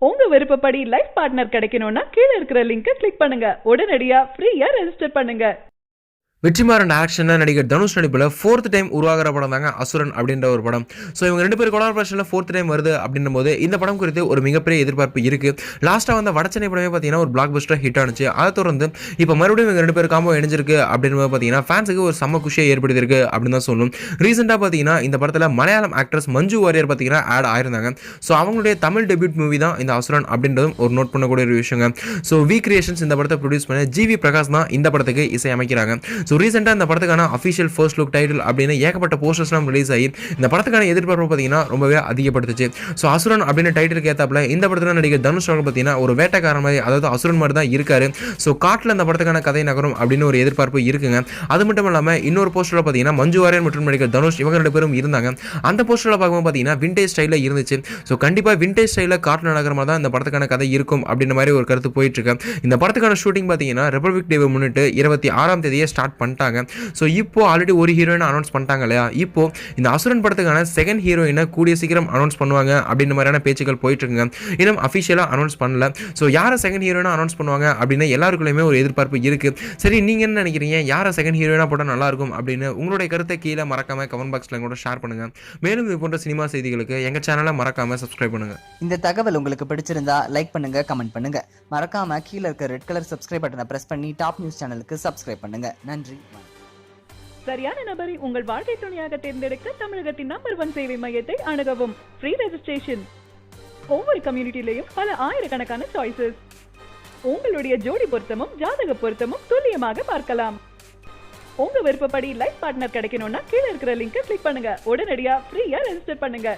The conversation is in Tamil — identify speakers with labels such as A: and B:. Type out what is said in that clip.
A: உங்க விருப்பப்படி லைஃப் பார்ட்னர் கிடைக்கணும்னா கீழ இருக்கிற லிங்கை கிளிக் பண்ணுங்க. உடனடியா ஃப்ரீயா ரெஜிஸ்டர் பண்ணுங்க.
B: வெற்றிமாறன் ஆக்ஷன்ல நடிகர் தனுஷ் நடிப்பில் 4th டைம் உருவாகிற படம் தாங்க அசுரன் அப்படின்ற ஒரு படம். ஸோ இவங்க 2 பேர் கொலாபரேஷனில் 4th டைம் வருது அப்படின்னும் போது இந்த படம் குறித்து ஒரு மிகப்பெரிய எதிர்பார்ப்பு இருக்குது. லாஸ்ட்டாக வந்த வடச்சென்னை படமே பார்த்தீங்கன்னா ஒரு பிளாக் பஸ்டர் ஹிட் ஆனிச்சு. அதை தொடர்ந்து இப்போ மறுபடியும் இவங்க 2 பேர் காம்போ இணைஞ்சிருக்கு அப்படின்னு பார்த்தீங்கன்னா ஃபேன்ஸுக்கு ஒரு செம்ம குஷியை ஏற்படுத்தியிருக்கு அப்படின்னு தான் சொல்லணும். ரீசெண்டாக பார்த்தீங்கன்னா இந்த படத்தில் மலையாளம் ஆக்ட்ரஸ் மஞ்சு வாரியர் பார்த்தீங்கன்னா ஆட் ஆயிருந்தாங்க. ஸோ அவங்களுடைய தமிழ் டெபியூட் மூவி தான் இந்த அசுரன் அப்படின்றதும் ஒரு நோட் பண்ணக்கூடிய ஒரு விஷயங்க. ஸோ வி கிரியேஷன்ஸ் இந்த படத்தை ப்ரொடியூஸ் பண்ண ஜிவி பிரகாஷ் தான் இந்த படத்துக்கு இசை அமைக்கிறாங்க. ஸோ ரீசெண்டாக இந்த படத்துக்கான அஃபிஷியல் ஃபர்ஸ்ட் லுக் டைட்டில் அப்படின்னு ஏகப்பட்ட போஸ்டர்ஸ்லாம் ரிலீஸ் ஆகி இந்த படத்துக்கான எதிர்பார்ப்பு பார்த்தீங்கன்னா ரொம்பவே அதிகப்படுத்துச்சு. ஸோ அசுரன் அப்படின்னு டைட்டிலுக்கு ஏற்றாப்புல இந்த படத்தில் நடிகர் தனுஷ் அவர்கள் பார்த்தீங்கன்னா ஒரு வேட்டைக்காரன் மாதிரி, அதாவது அசுரன் மாதிரி தான் இருக்காரு. ஸோ காட்டில் இந்த படத்துக்கான கதை நகரும் அப்படின்னு ஒரு எதிர்பார்ப்பு இருக்குங்க. அது மட்டும் இல்லாமல் இன்னொரு போஸ்டரில் பார்த்தீங்கன்னா மஞ்சு வாரியர் மற்றும் நடிகர் தனுஷ் இவங்க 2 பேரும் இருந்தாங்க. அந்த போஸ்டரில் பார்க்கும்போது பார்த்தீங்கன்னா விண்டேஜ் ஸ்டைலில் இருந்துச்சு. ஸோ கண்டிப்பாக விண்டேஜ் ஸ்டைலில் காட்டில் நகர மாதிரி தான் இந்த படத்துக்கான கதை இருக்கும் அப்படின்ற மாதிரி ஒரு கருத்து போயிட்டு இருக்கு. இந்த படத்துக்கான ஷூட்டிங் பார்த்தீங்கன்னா ரிபப்ளிக் டேவை முன்னிட்டு 26ஆம் தேதியே ஸ்டார்ட் பண்ணிட்டாங்க. ஸோ இப்போ ஆல்ரெடி ஒரு ஹீரோயினை அனௌன்ஸ் பண்ணிட்டாங்க இல்லையா, இப்போ இந்த அசுரன் படத்துக்கான செகண்ட் ஹீரோயினை கூடிய சீக்கிரம் அனௌன்ஸ் பண்ணுவாங்க அப்படின்ற மாதிரியான பேச்சுக்கள் போயிட்டு இருக்குங்க. இன்னும் அஃபிஷியலாக அனௌன்ஸ் பண்ணல. ஸோ யாரை செகண்ட் ஹீரோயினா அனௌன்ஸ் பண்ணுவாங்க அப்படின்னு எல்லாருக்குள்ளேயுமே ஒரு எதிர்பார்ப்பு இருக்கு. சரி, நீங்க என்ன நினைக்கிறீங்க? யாரை செகண்ட் ஹீரோயினா போட்டால் நல்லா இருக்கும் அப்படின்னு உங்களுடைய கருத்தை கீழே மறக்காம கமெண்ட் பாக்ஸ்ல கூட ஷேர் பண்ணுங்க. மேலும் இது போன்ற சினிமா செய்திகளுக்கு எங்க சேனலை மறக்காம சப்ஸ்கிரைப் பண்ணுங்க.
C: இந்த தகவல் உங்களுக்கு பிடிச்சிருந்தா லைக் பண்ணுங்க, கமெண்ட் பண்ணுங்க. மறக்காம கீழே இருக்க ரெட் கலர் சப்ஸ்கிரைப் பட்டனை பிரஸ் பண்ணி டாப் நியூஸ் சேனலுக்கு சப்ஸ்கிரைப் பண்ணுங்க. நன்றி.
A: சரியான நபரை உங்கள் வாழ்க்கை துணையாக தேர்ந்தெடுக்க தமிழகத்தின் நம்பர் 1 சேவை மையத்தை அணுகவும். Free registration. ஒவ்வொரு கம்யூனிட்டிலையும் பல ஆயிரக்கணக்கான சாய்ஸஸ். உங்களுடைய ஜோடி பொருத்தமும் ஜாதக பொருத்தமும் துல்லியமாக பார்க்கலாம். உங்க விருப்பப்படி லைஃப் பார்ட்னர் கிடைக்கணும்னா கீழ இருக்கிற லிங்கை கிளிக் பண்ணுங்க. உடனடியா ஃப்ரீயா ரெஜிஸ்டர் பண்ணுங்க.